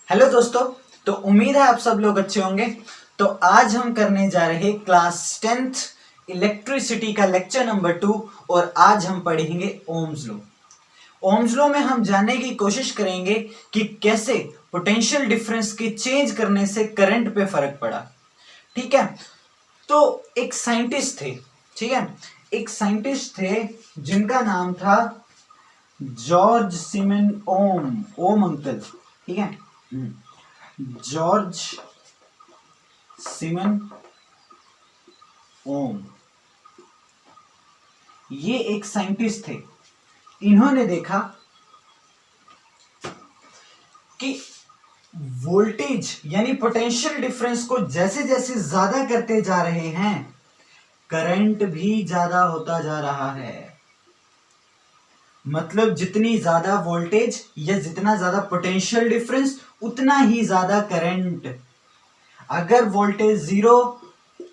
Hello दोस्तों। तो उम्मीद है आप सब लोग अच्छे होंगे। तो आज हम करने जा रहे हैं क्लास 10th इलेक्ट्रिसिटी का लेक्चर नंबर 2 और आज हम पढ़ेंगे ओम्स लॉ। ओम्स लॉ में हम जानने की कोशिश करेंगे कि कैसे पोटेंशियल डिफरेंस के चेंज करने से करंट पे फर्क पड़ा। ठीक है। तो एक साइंटिस्ट थे, ठीक है, एक साइंटिस्ट थे जिनका नाम था जॉर्ज सिमन ओम अंकल। ठीक है, जॉर्ज सिमन ओम, ये एक साइंटिस्ट थे। इन्होंने देखा कि वोल्टेज यानी पोटेंशियल डिफरेंस को जैसे जैसे ज्यादा करते जा रहे हैं करंट भी ज्यादा होता जा रहा है। मतलब जितनी ज्यादा वोल्टेज या जितना ज्यादा पोटेंशियल डिफरेंस उतना ही ज्यादा करंट। अगर वोल्टेज जीरो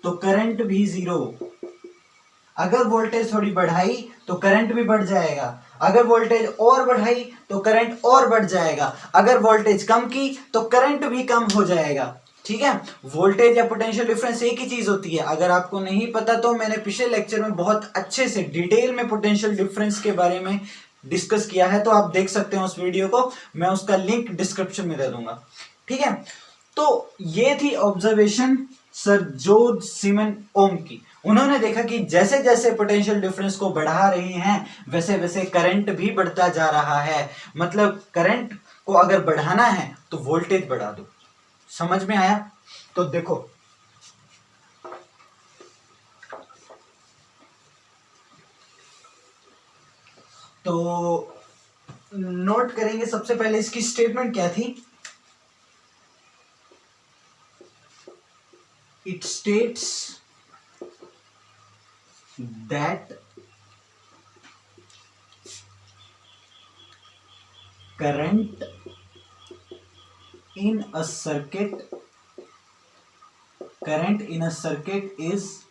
तो करंट भी जीरो। अगर वोल्टेज थोड़ी बढ़ाई तो करंट भी बढ़ जाएगा। अगर वोल्टेज और बढ़ाई तो करंट और बढ़ जाएगा। अगर वोल्टेज कम की तो करंट भी कम हो जाएगा। ठीक है। वोल्टेज या पोटेंशियल डिफरेंस एक ही चीज होती है। अगर आपको नहीं पता तो मैंने पिछले लेक्चर में बहुत अच्छे से डिटेल में पोटेंशियल डिफरेंस के बारे में डिस्कस किया है, तो आप देख सकते हैं उस वीडियो को। मैं उसका लिंक डिस्क्रिप्शन में दे दूंगा। ठीक है। तो ये थी ऑब्जर्वेशन सर जॉर्ज सिमन ओम की। उन्होंने देखा कि जैसे जैसे पोटेंशियल डिफरेंस को बढ़ा रहे हैं वैसे वैसे करंट भी बढ़ता जा रहा है। मतलब करंट को अगर बढ़ाना है तो वोल्टेज बढ़ा दो। समझ में आया? तो देखो, तो नोट करेंगे सबसे पहले इसकी स्टेटमेंट क्या थी। It states that current in a circuit is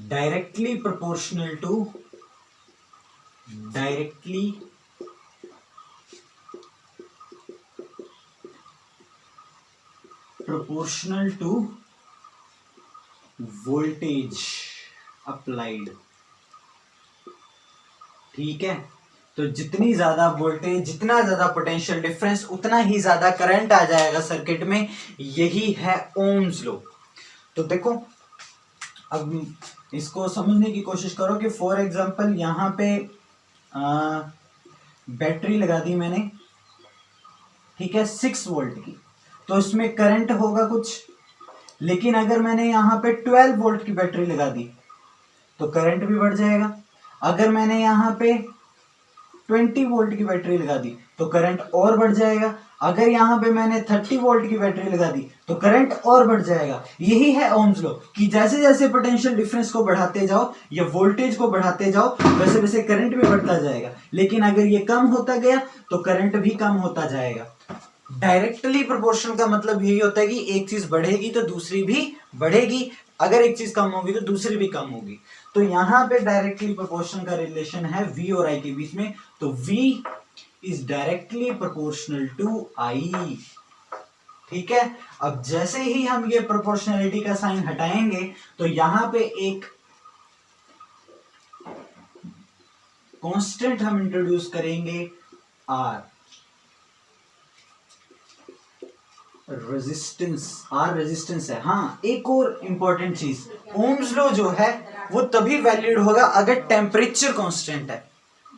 directly proportional to voltage applied. ठीक है। तो जितनी ज्यादा वोल्टेज, जितना ज्यादा पोटेंशियल डिफरेंस, उतना ही ज्यादा करंट आ जाएगा सर्किट में। यही है ओम्स लॉ। तो देखो, अब इसको समझने की कोशिश करो कि फॉर एग्जांपल यहां पे बैटरी लगा दी मैंने, ठीक है, 6 वोल्ट की। तो इसमें करंट होगा कुछ, लेकिन अगर मैंने यहां पे 12 वोल्ट की बैटरी लगा दी तो करंट भी बढ़ जाएगा। अगर मैंने यहां पे 20 वोल्ट की बैटरी लगा दी तो करंट और बढ़ जाएगा। अगर यहां पे मैंने 30 वोल्ट की बैटरी लगा दी तो करंट और बढ़ जाएगा। यही है ओम्स लॉ कि जैसे जैसे पोटेंशियल डिफरेंस को बढ़ाते जाओ या वोल्टेज को बढ़ाते जाओ वैसे वैसे करंट भी बढ़ता जाएगा। लेकिन अगर ये कम होता गया तो करंट भी कम होता जाएगा। डायरेक्टली प्रोपोर्शनल का मतलब यही होता है कि एक चीज बढ़ेगी तो दूसरी भी बढ़ेगी, अगर एक चीज कम होगी तो दूसरी भी कम होगी। तो यहां पे डायरेक्टली प्रोपोर्शनल का रिलेशन है V और I के बीच में। तो V is directly proportional to I। ठीक है। अब जैसे ही हम ये प्रोपोर्शनलिटी का साइन हटाएंगे तो यहां पे एक कांस्टेंट हम इंट्रोड्यूस करेंगे R। रेजिस्टेंस है। हाँ, एक और इंपॉर्टेंट चीज, ओम्स लॉ जो है वो तभी वैलिड होगा अगर टेम्परेचर कांस्टेंट है।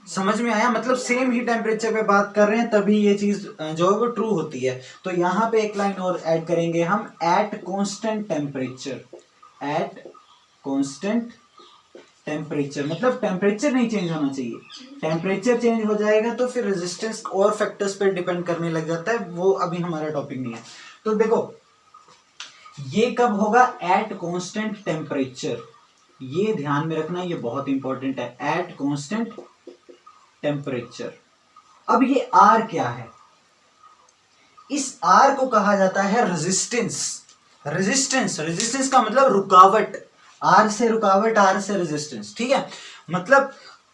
समझ में आया? मतलब सेम ही टेम्परेचर पे बात कर रहे हैं तभी ये चीज जो है वो ट्रू होती है। तो यहां पे एक लाइन और ऐड करेंगे हम, एट कांस्टेंट टेम्परेचर। मतलब टेम्परेचर नहीं चेंज होना चाहिए। टेम्परेचर चेंज हो जाएगा तो फिर रेजिस्टेंस और फैक्टर्स पर डिपेंड करने लग जाता है, वो अभी हमारा टॉपिक नहीं है। तो देखो, ये कब होगा? At constant temperature. ये ध्यान में रखना, ये बहुत इंपॉर्टेंट है, एट कांस्टेंट टेम्परेचर। अब ये R क्या है? इस R को कहा जाता है रेजिस्टेंस का मतलब रुकावट। R से रुकावट, R से रेजिस्टेंस। ठीक है। मतलब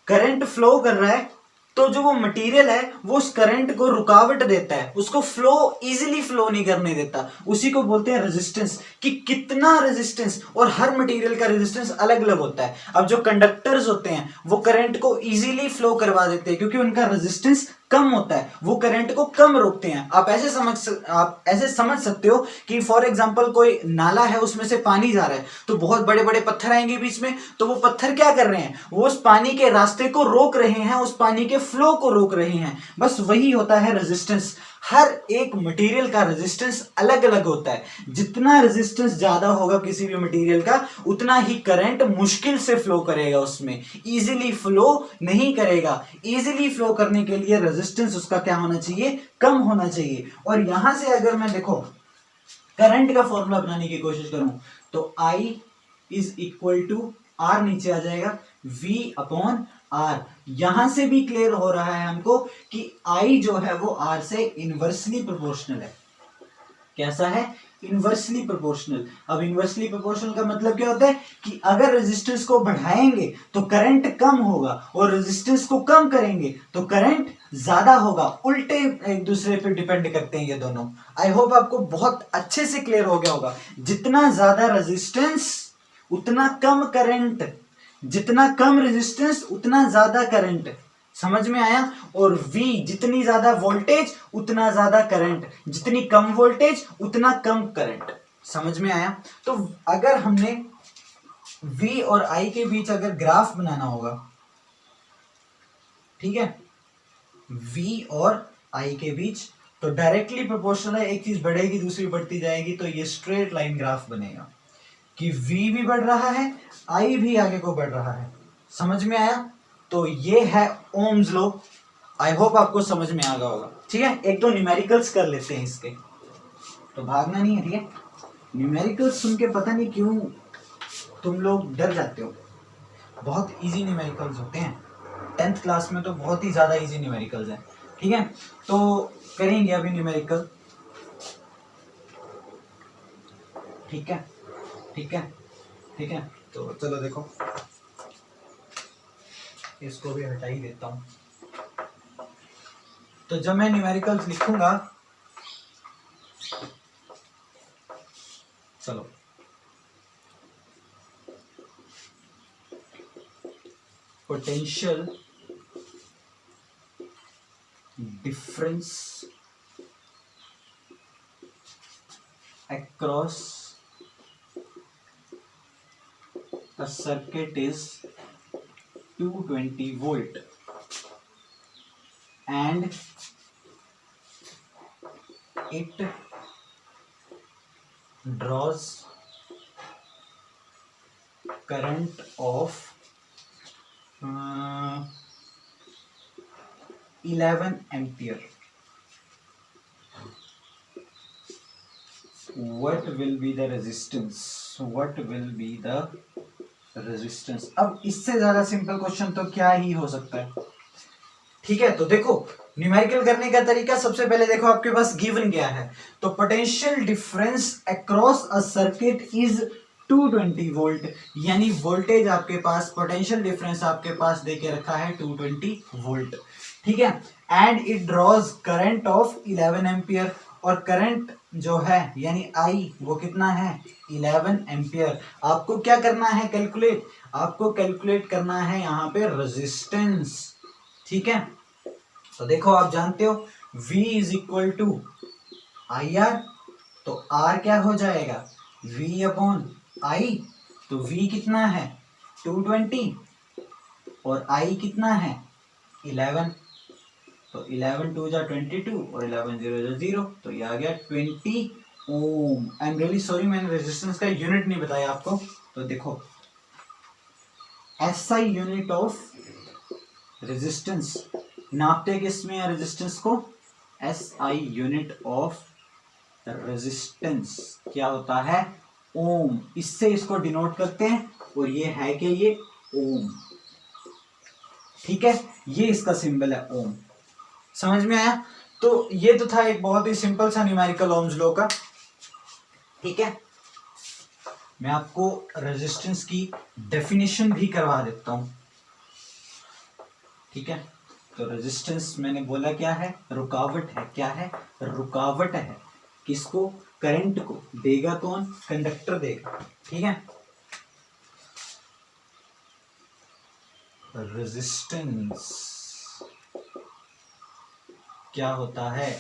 करंट फ्लो कर रहा है तो जो वो मटेरियल है वो उस करंट को रुकावट देता है, उसको फ्लो इजीली फ्लो नहीं करने देता। उसी को बोलते हैं रेजिस्टेंस, कि कितना रेजिस्टेंस, और हर मटेरियल का रेजिस्टेंस अलग अलग होता है। अब जो कंडक्टर्स होते हैं वो करंट को इजीली फ्लो करवा देते हैं क्योंकि उनका रेजिस्टेंस कम होता है, वो करंट को कम रोकते हैं। आप ऐसे समझ सकते हो कि फॉर एग्जांपल कोई नाला है, उसमें से पानी जा रहा है, तो बहुत बड़े बड़े पत्थर आएंगे बीच में, तो वो पत्थर क्या कर रहे हैं, वो उस पानी के रास्ते को रोक रहे हैं, उस पानी के फ्लो को रोक रहे हैं। बस वही होता है रेजिस्टेंस। हर एक मटेरियल का रेजिस्टेंस अलग अलग होता है। जितना रेजिस्टेंस ज्यादा होगा किसी भी मटेरियल का, उतना ही करंट मुश्किल से फ्लो करेगा, उसमें इजीली फ्लो नहीं करेगा। इजीली फ्लो करने के लिए रेजिस्टेंस उसका क्या होना चाहिए, कम होना चाहिए। और यहां से अगर मैं देखो करंट का फॉर्मूला बनाने की कोशिश करूं तो I is equal to R, नीचे आ जाएगा V अपॉन R। यहां से भी क्लियर हो रहा है हमको कि I जो है वो R से इनवर्सली प्रोपोर्शनल है। कैसा है, इनवर्सली प्रोपोर्शनल। अब इनवर्सली प्रोपोर्शनल का मतलब क्या होता है कि अगर रेजिस्टेंस को बढ़ाएंगे तो करंट कम होगा, और रेजिस्टेंस को कम करेंगे तो करंट ज्यादा होगा। उल्टे एक दूसरे पे डिपेंड करते हैं ये दोनों। आई होप आपको बहुत अच्छे से क्लियर हो गया होगा। जितना ज्यादा रेजिस्टेंस उतना कम करंट, जितना कम रेजिस्टेंस उतना ज्यादा करंट। समझ में आया। और V, जितनी ज्यादा वोल्टेज उतना ज्यादा करंट, जितनी कम वोल्टेज उतना कम करंट। समझ में आया। तो अगर हमने V और I के बीच अगर ग्राफ बनाना होगा, ठीक है, V और I के बीच, तो डायरेक्टली प्रोपोर्शनल है, एक चीज बढ़ेगी दूसरी बढ़ती जाएगी, तो ये स्ट्रेट लाइन ग्राफ बनेगा कि V भी बढ़ रहा है, I भी आगे को बढ़ रहा है। समझ में आया। तो ये है ओम्स लॉ। आई होप आपको समझ में आ गया होगा। ठीक है, एक तो न्यूमेरिकल्स कर लेते हैं इसके, तो भागना नहीं है। ठीक है, न्यूमेरिकल्स सुन के पता नहीं क्यों तुम लोग डर जाते हो। बहुत इजी न्यूमेरिकल्स होते हैं, 10th क्लास में तो बहुत ही ज्यादा इजी न्यूमेरिकल्स हैं। ठीक है, तो करेंगे अभी न्यूमेरिकल। ठीक है, ठीक है, ठीक है। तो चलो देखो, इसको भी हटा ही देता हूं। तो जब मैं न्यूमेरिकल्स लिखूंगा, चलो potential difference across a circuit is 220 volt and it draws current of 11 ampere. What will be the resistance? What will be the resistance? अब इससे ज्यादा सिंपल क्वेश्चन तो क्या ही हो सकता है। ठीक है, तो देखो न्यूमेरिकल करने का तरीका, सबसे पहले देखो आपके पास गिवन क्या है। तो potential difference across a circuit is 220 volt, यानी वोल्टेज आपके पास, पोटेंशियल डिफरेंस आपके पास देके रखा है 220 वोल्ट। ठीक है, and it draws current of 11 ampere, और करंट जो है यानी I वो कितना है, 11 एम्पियर। आपको क्या करना है, कैलकुलेट, आपको कैलकुलेट करना है यहाँ पे रेजिस्टेंस। ठीक है, तो देखो आप जानते हो V is equal to IR, तो R क्या हो जाएगा, V अपॉन I। तो V कितना है 220 और I कितना है 11, तो 11 2 जा 22 और 11 0 जा 0, तो ये आ गया 20 ओम। आई एम रियली सॉरी, मैंने रेजिस्टेंस का यूनिट नहीं बताया आपको। तो देखो SI यूनिट ऑफ रेजिस्टेंस, नापते किसमें है रेजिस्टेंस को, SI यूनिट ऑफ रेजिस्टेंस क्या होता है, ओम। इससे इसको डिनोट करते हैं, और ये है कि ये ओम। ठीक है, ये इसका सिंबल है ओम। समझ में आया। तो ये तो था एक बहुत ही सिंपल सा न्यूमेरिकल ओम्स लॉ का। ठीक है, मैं आपको रेजिस्टेंस की डेफिनेशन भी करवा देता हूं। ठीक है, तो रेजिस्टेंस मैंने बोला क्या है, रुकावट है। क्या है, रुकावट है। किसको, करंट को। देगा कौन, कंडक्टर देगा। ठीक है, रेजिस्टेंस क्या होता है,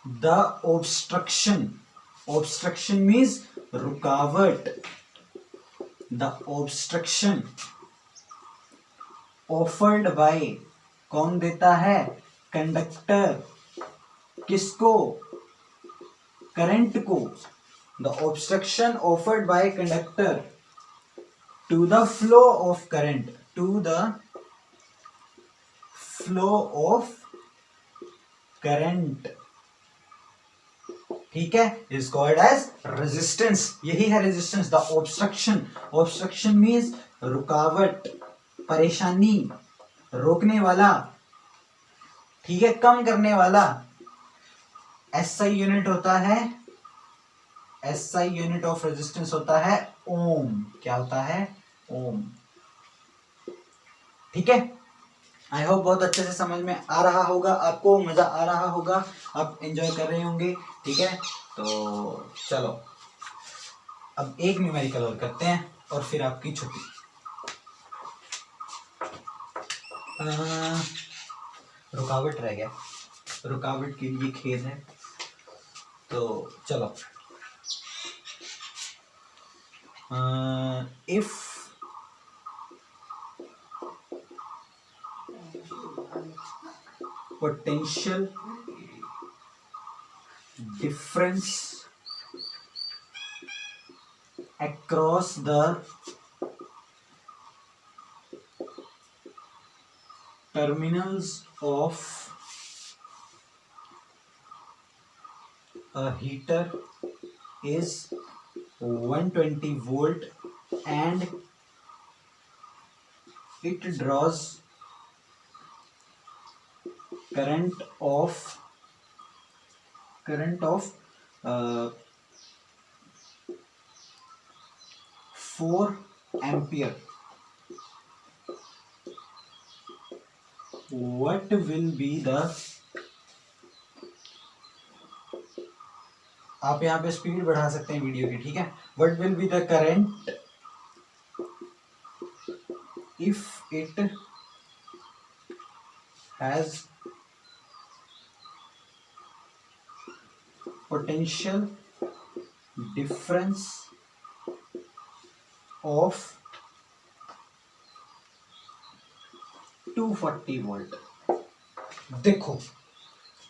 द ऑब्स्ट्रक्शन, ऑब्स्ट्रक्शन मीन्स रुकावट, द ऑब्स्ट्रक्शन ऑफर्ड बाय, कौन देता है, कंडक्टर। किसको, करंट को। The obstruction offered by conductor to the flow of current, to the flow of current. ठीक है, इज कॉल्ड एज रेजिस्टेंस। यही है resistance, the obstruction. Obstruction means रुकावट, परेशानी, रोकने वाला। ठीक है, कम करने वाला। एसआई यूनिट होता है, एसआई यूनिट ऑफ रेजिस्टेंस होता है ओम। क्या होता है, ओम। ठीक है, आई होप बहुत अच्छे से समझ में आ रहा होगा, आपको मजा आ रहा होगा, आप एंजॉय कर रहे होंगे। ठीक है, तो चलो अब एक न्यूमेरिकल और करते हैं और फिर आपकी छुट्टी। रुकावट रह गया, रुकावट के लिए खेद है। तो चलो, if potential difference across the terminals of a heater is 120 volt and it draws current of 4 ampere, what will be the, आप यहाँ पे स्पीड बढ़ा सकते हैं वीडियो की। ठीक है, what will be the current if it has potential difference of 240 volt. देखो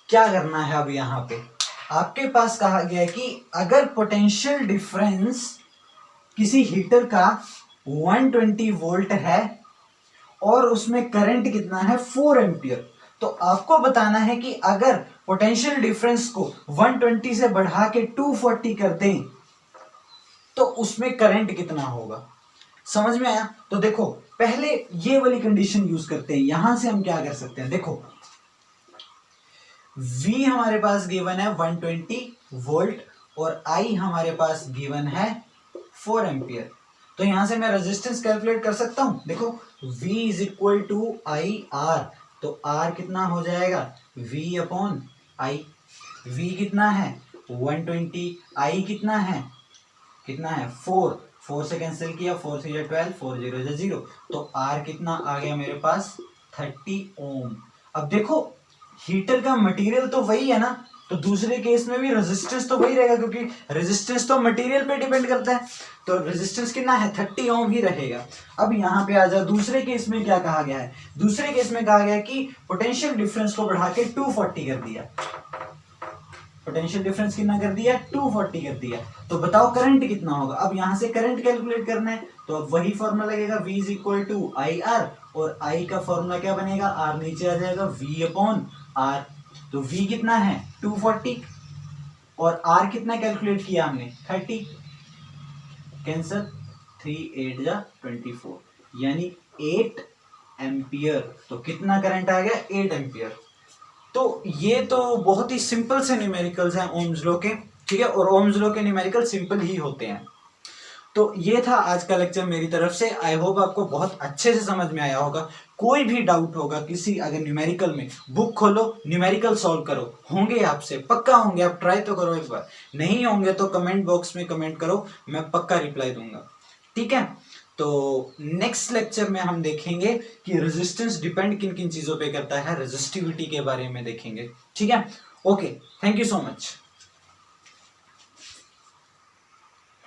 क्या करना है, अब यहाँ पे आपके पास कहा गया है कि अगर पोटेंशियल डिफरेंस किसी हीटर का 120 वोल्ट है और उसमें करंट कितना है, 4 एम्पियर, तो आपको बताना है कि अगर पोटेंशियल डिफरेंस को 120 से बढ़ा के 240 कर दें तो उसमें करंट कितना होगा। समझ में आया। तो देखो पहले ये वाली कंडीशन यूज करते हैं। यहां से हम क्या कर सकते हैं, देखो V हमारे पास गिवन है 120 वोल्ट और I हमारे पास गिवन है 4 एम्पियर। तो यहां से मैं रेजिस्टेंस कैलकुलेट कर सकता हूं। देखो V is equal to I R, तो R कितना हो जाएगा, V अपॉन I। V कितना है 120, I कितना है 4, 4 से कैंसिल किया, 4 से 12, 4 0 से 0, तो R कितना आ गया मेरे पास 30 ओम। अब देखो हीटर का मटेरियल तो वही है ना, तो दूसरे केस में भी रेजिस्टेंस तो वही रहेगा क्योंकि रेजिस्टेंस तो मटेरियल पे डिपेंड करता है, तो रेजिस्टेंस कितना है 30 ओम ही रहेगा। अब यहाँ पे आ जाओ, दूसरे केस में क्या कहा गया है, दूसरे केस में कहा गया है कि पोटेंशियल डिफरेंस को बढ़ा के 240 कर दिया। पोटेंशियल डिफरेंस कितना कर दिया, 240 कर दिया। तो बताओ करंट कितना होगा। अब यहां से करंट कैलकुलेट करना है, तो अब वही फॉर्मूला लगेगा, V is equal to I R, और I का फॉर्मूला क्या बनेगा, R नीचे आ जाएगा, V अपॉन R। तो V कितना है 240 और R कितना कैलकुलेट किया हमने 30, कैंसर 3 8 जा 24, यानी 8 एम्पियर। तो कितना करंट आ गया 8 एम्पियर। तो ये तो बहुत ही सिंपल से न्यूमेरिकल्स हैं ओम्स लॉ के, ठीक है, और ओम्स लॉ के न्यूमेरिकल सिंपल ही होते हैं। तो ये था आज का लेक्चर मेरी तरफ से। आई होप आपको बहुत अच्छे से समझ में आया होगा। कोई भी डाउट होगा किसी अगर न्यूमेरिकल में, बुक खोलो, न्यूमेरिकल सॉल्व करो, होंगे आपसे पक्का होंगे। आप ट्राई तो करो एक बार, नहीं होंगे तो कमेंट बॉक्स में कमेंट करो, मैं पक्का रिप्लाई दूंगा। ठीक है, तो नेक्स्ट लेक्चर में हम देखेंगे कि रेजिस्टेंस डिपेंड किन किन चीजों पे करता है, रेजिस्टिविटी के बारे में देखेंगे। ठीक है, okay, thank you so much.